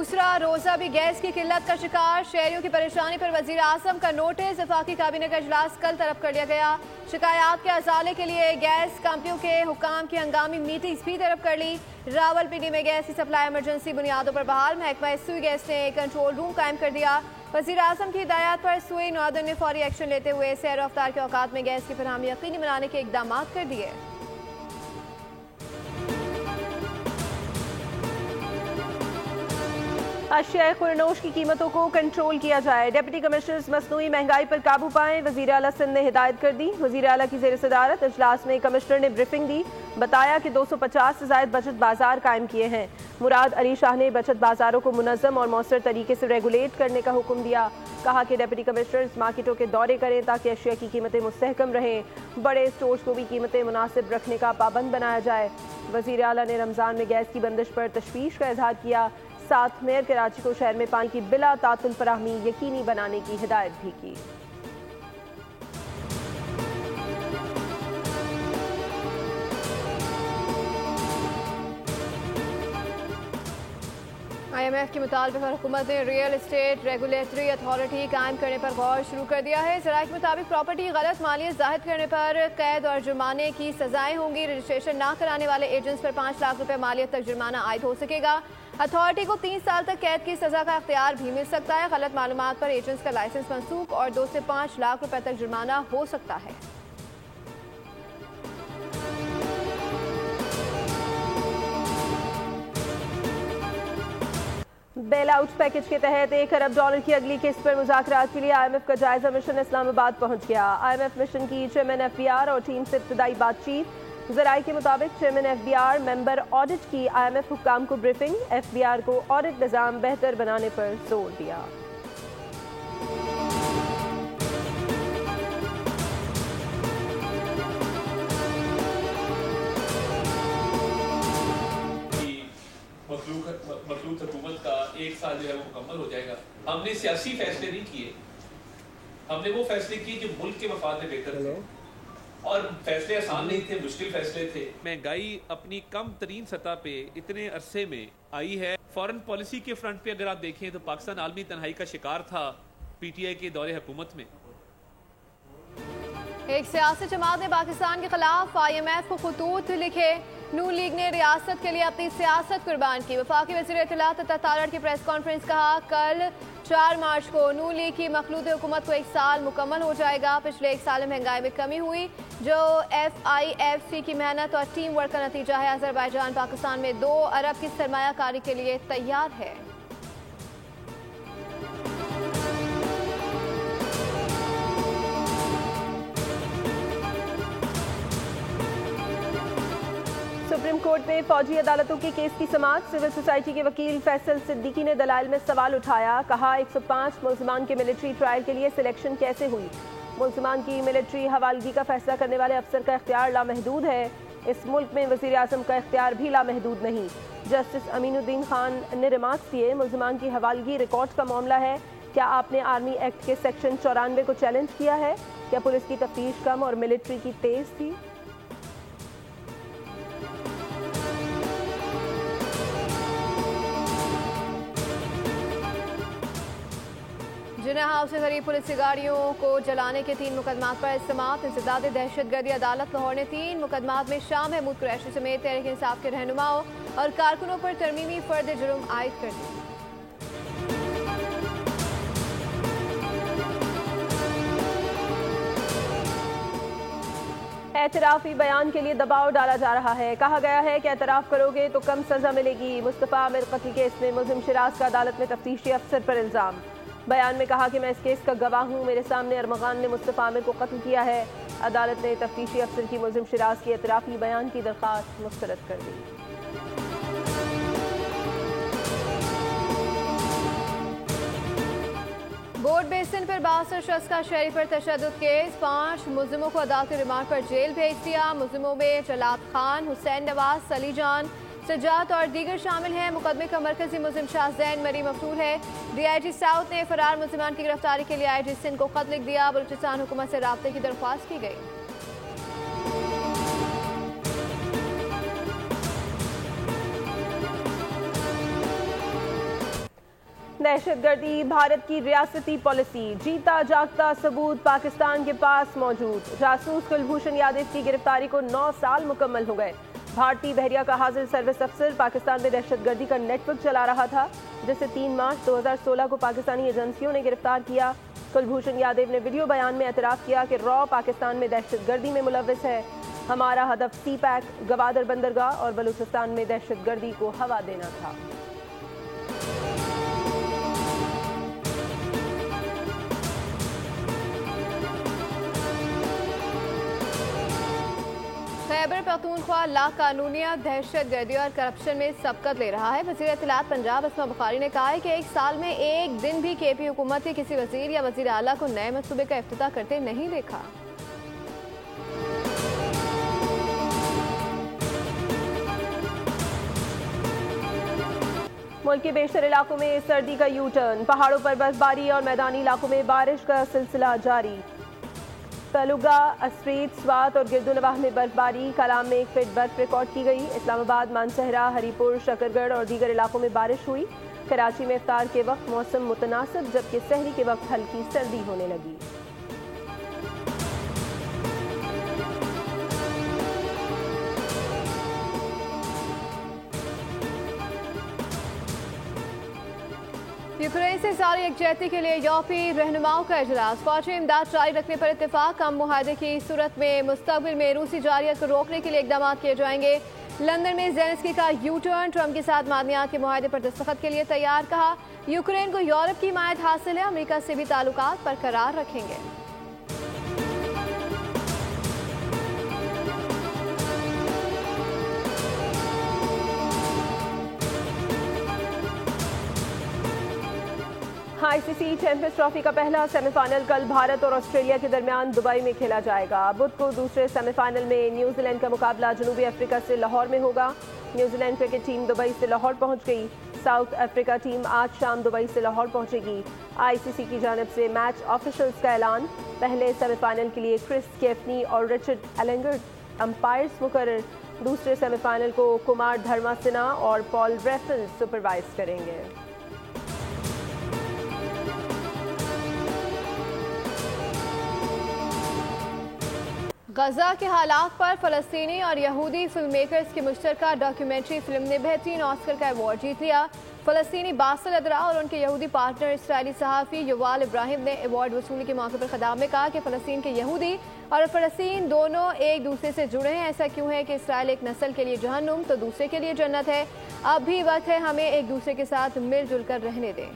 दूसरा रोजा भी गैस की किल्लत का शिकार। शहरियों की परेशानी पर वजीर आजम का नोटिस। वफाकी काबीना का इजलास कल तलब कर लिया गया। शिकायत के अजाले के लिए गैस कंपनियों के हुकाम की हंगामी मीटिंग्स भी तलब कर ली। रावलपिंडी में गैस की सप्लाई इमरजेंसी बुनियादों पर बहाल। महकमा सुई गैस ने कंट्रोल रूम कायम कर दिया। वजीर आजम की हिदायत पर सुई नॉर्दर्न ने फौरी एक्शन लेते हुए सैर अफ्तार के औकात में गैस की फरहमी यकीनी बनाने के इकदाम कर दिए। अशिया खुरनोश की कीमतों को कंट्रोल किया जाए। डिप्टी कमिश्नर्स मसनूई महंगाई पर काबू पाएं। वजीर आला सिंध ने हिदायत कर दी। वजीर आला की ज़ेर सदारत इजलास में कमिश्नर ने ब्रीफिंग दी। बताया कि 250 से ज़ायद बचत बाजार कायम किए हैं। मुराद अली शाह ने बचत बाजारों को मुनज़्ज़म और मौसर तरीके से रेगुलेट करने का हुक्म दिया। कहा कि डिप्टी कमिश्नर्स मार्केटों के दौरे करें ताकि अशिया की कीमतें मुस्तहकम रहें। बड़े स्टोर्स को भी कीमतें मुनासिब रखने का पाबंद बनाया जाए। वजीर आला ने रमज़ान में गैस की बंदिश पर तशवीश का इजहार किया। साथ मेयर कराची को शहर में पानी की बिला तातुल फराहमी यकीनी बनाने की हिदायत भी की। IMF के मुतालबे पर हुकूमत ने रियल एस्टेट रेगुलेटरी अथॉरिटी कायम करने पर गौर शुरू कर दिया है। ज़राए के मुताबिक प्रॉपर्टी गलत मालियत जाहिर करने पर कैद और जुर्माने की सजाएं होंगी। रजिस्ट्रेशन ना कराने वाले एजेंट्स पर 5 लाख रुपए मालियत तक जुर्माना आयद हो सकेगा। अथॉरिटी को 3 साल तक कैद की सजा का इख्तियार भी मिल सकता है। गलत मालूमात पर एजेंट्स का लाइसेंस मनसूख और 2 से 5 लाख रुपए तक जुर्माना हो सकता है। बेल आउट पैकेज के तहत $1 अरब की अगली किस्त पर मुज़ाकरात के लिए IMF का जायजा मिशन इस्लामाबाद पहुंच गया। IMF मिशन की चेयरमैन FBR और टीम से इब्तदाई बातचीत। ज़राए के मुताबिक चेयरमैन FBR मेंबर ऑडिट की IMF हुक्काम को ब्रीफिंग। FBR को ऑडिट निज़ाम बेहतर बनाने पर जोर दिया। मखलूत हुकूमत का 1 साल जो है वो मुकम्मल हो जाएगा। हमने सियासी फैसले नहीं किए, हमने वो फैसले किए जो मुल्क के मफाद में बेहतर थे। और फैसले आसान नहीं थे, मुश्किल फैसले थे। महंगाई अपनी कम तरीन सतह पे इतने अरसे में आई है। फॉरेन पॉलिसी के फ्रंट पे अगर आप देखें तो पाकिस्तान आलमी तन्हाई का शिकार था PTI के दौरे हुकूमत में। एक सियासी जमात ने पाकिस्तान के खिलाफ IMF को खतूत लिखे। नून लीग ने रियासत के लिए अपनी सियासत कुर्बान की। वफाकी वज़ीर इत्तलात तारड़ की प्रेस कॉन्फ्रेंस कहा कल 4 मार्च को नून लीग की मखलूत हुकूमत को 1 साल मुकम्मल हो जाएगा। पिछले 1 साल में महंगाई में कमी हुई जो FIFC की मेहनत और टीम वर्क का नतीजा है। अज़रबैजान पाकिस्तान में 2 अरब की सरमायाकारी के लिए तैयार है। सुप्रीम कोर्ट में फौजी अदालतों के केस की समाअत। सिविल सोसाइटी के वकील फैसल सिद्दीकी ने दलाइल में सवाल उठाया। कहा 105 मुल्ज़िमान के मिलिट्री ट्रायल के लिए सिलेक्शन कैसे हुई। मुल्ज़िमान की मिलिट्री हवालगी का फैसला करने वाले अफसर का इख्तियार लामहदूद है। इस मुल्क में वज़ीर आज़म का इख्तियार भी लामहदूद नहीं। जस्टिस अमीनुद्दीन खान ने रिमार्क्स दिए मुल्ज़िमान की हवालगी रिकॉर्ड का मामला है। क्या आपने आर्मी एक्ट के सेक्शन 94 को चैलेंज किया है। क्या पुलिस की तफ्तीश कम और मिलिट्री की तेज थी। जिन्ना हाउस से करीब पुलिस गाड़ियों को जलाने के 3 मुकदमात पर समाअत। इंसदाद दहशतगर्दी अदालत लाहौर ने 3 मुकदमात में शाह महमूद कुरैशी समेत तहरीक इंसाफ के रहनुमाओं और कारकुनों पर तरमीमी फर्द जुर्म आयद कर दी। एतराफ़ी बयान के लिए दबाव डाला जा रहा है। कहा गया है कि एतराफ़ करोगे तो कम सज़ा मिलेगी। मुस्तफ़ा आमिर कत्ल केस में मुल्ज़िम शिराज का अदालत में तफ्तीशी अफसर पर इल्ज़ाम। बयान में कहा कि मैं इस केस का गवाह हूँ। मेरे सामने अरमगान ने मुस्तफ़ा आमिर को कत्ल किया है। अदालत ने तफ्तीशी अफसर की मुल्ज़िम शिराज की एतराफ़ी बयान की दरख्वास्त मुस्तरद कर दी। बोर्ड बेसिन पर 62 शख्स का शहरी पर तशद्दुद केस। 5 मुल्ज़िमों को अदालती रिमांड पर जेल भेज दिया। मुल्ज़िमों में जलाद खान, हुसैन नवाज, सली जान, सजाद और दीगर शामिल हैं। मुकदमे का मरकजी मुल्ज़िम शाहज़ैन मरी मफरूल है। DIG साउथ ने फरार मुल्ज़िमान की गिरफ्तारी के लिए IG सिंध को खत लिख दिया। बलूचिस्तान हुकूमत से राब्ते की दरख्वास्त की गई। दहशतगर्दी भारत की रियासती पॉलिसी, जीता जागता सबूत पाकिस्तान के पास मौजूद। जासूस कुलभूषण यादव की गिरफ्तारी को 9 साल मुकम्मल हो गए। भारतीय बहरिया का हाजिर सर्विस अफसर पाकिस्तान में दहशतगर्दी का नेटवर्क चला रहा था, जिसे 3 मार्च 2016 को पाकिस्तानी एजेंसियों ने गिरफ्तार किया। कुलभूषण यादव ने वीडियो बयान में एतराफ़ किया कि रॉ पाकिस्तान में दहशतगर्दी में मुलव्विस है। हमारा हदफ सी पैक, गवादर बंदरगाह और बलूचिस्तान में दहशतगर्दी को हवा देना था। खैबर पख्तूनख्वा लाकानूनियत, दहशतगर्दी और करप्शन में सबकत ले रहा है। वज़ीर इत्तलात पंजाब अस्मा बुखारी ने कहा है कि 1 साल में एक दिन भी केपी हुकूमत के किसी वज़ीर या वज़ीर आला को नए मंसूबे का इफ्तिताह करते नहीं देखा। मुल्क के बेशतर इलाकों में सर्दी का यू टर्न, पहाड़ों पर बर्फबारी और मैदानी इलाकों में बारिश का सिलसिला जारी। तलुगा, अस्रीत, स्वात और गिरदुनवाह में बर्फबारी, कलाम में 1 फीट बर्फ रिकॉर्ड की गई। इस्लामाबाद, मानसहरा, हरीपुर, शकरगढ़ और दीगर इलाकों में बारिश हुई। कराची में इफ्तार के वक्त मौसम मुतनासिब, जबकि सहरी के वक्त हल्की सर्दी होने लगी। यूक्रेन से सारी यकजहती के लिए यूरोपीय रहनुमाओं का इजलास, फौजी इमदाद जारी रखने पर इत्तेफाक। कम मुआहदे की सूरत में मुस्तकबिल में रूसी जारियत को रोकने के लिए इकदाम किए जाएंगे। लंदन में ज़ेलेंस्की का यू टर्न, ट्रंप के साथ मादनियात के मुआहदे पर दस्तखत के लिए तैयार। कहा यूक्रेन को यूरोप की हिमायत हासिल है, अमेरिका से भी ताल्लुकात बरकरार रखेंगे। आईसीसी चैंपियंस ट्रॉफी का पहला सेमीफाइनल कल भारत और ऑस्ट्रेलिया के दरमियान दुबई में खेला जाएगा। बुध को दूसरे सेमीफाइनल में न्यूजीलैंड का मुकाबला जनूबी अफ्रीका से लाहौर में होगा। न्यूजीलैंड क्रिकेट टीम दुबई से लाहौर पहुंच गई। साउथ अफ्रीका टीम आज शाम दुबई से लाहौर पहुंचेगी। आईसीसी की जानिब से मैच ऑफिशियल्स का ऐलान। पहले सेमीफाइनल के लिए क्रिस केफनी और रिचर्ड एलेंगर अंपायर्स मुकर्रर। दूसरे सेमीफाइनल को कुमार धर्मासिन्हा और पॉल रेफल सुपरवाइज करेंगे। गजा के हालात पर फ़लस्तीनी और यहूदी फिल्म मेकर्स की मुश्तरका डॉक्यूमेंट्री फिल्म ने बेहतरीन ऑस्कर का अवार्ड जीत लिया। फ़लस्तीनी बासिल अदरा और उनके यहूदी पार्टनर इसराइली सहाफ़ी युवाल इब्राहिम ने अवार्ड वसूली के मौके पर खिताब में कहा कि फ़लस्तीन के यहूदी और फ़लस्तीन दोनों एक दूसरे से जुड़े हैं। ऐसा क्यों है कि इसराइल एक नस्ल के लिए जहन्नुम तो दूसरे के लिए जन्नत है। अब भी वक्त है हमें एक दूसरे के साथ मिलजुल कर रहने दें।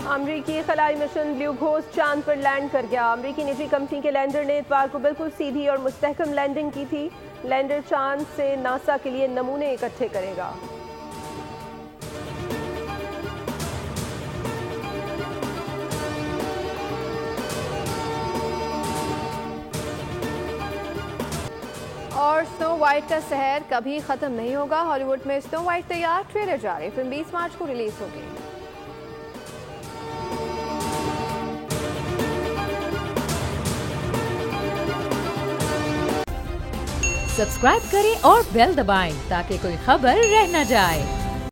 अमरीकी खलाई मिशन ब्लू घोस्ट चांद पर लैंड कर गया। अमरीकी निजी कंपनी के लैंडर ने इतवार को बिल्कुल सीधी और मुस्तहकम लैंडिंग की थी। लैंडर चांद से नासा के लिए नमूने इकट्ठे करेगा। और स्नो वाइट का सहर कभी खत्म नहीं होगा। हॉलीवुड में स्नो वाइट तैयार, ट्रेलर जारी। फिल्म 20 मार्च को रिलीज होगी। सब्सक्राइब करें और बेल दबाएं ताकि कोई खबर रह न जाए।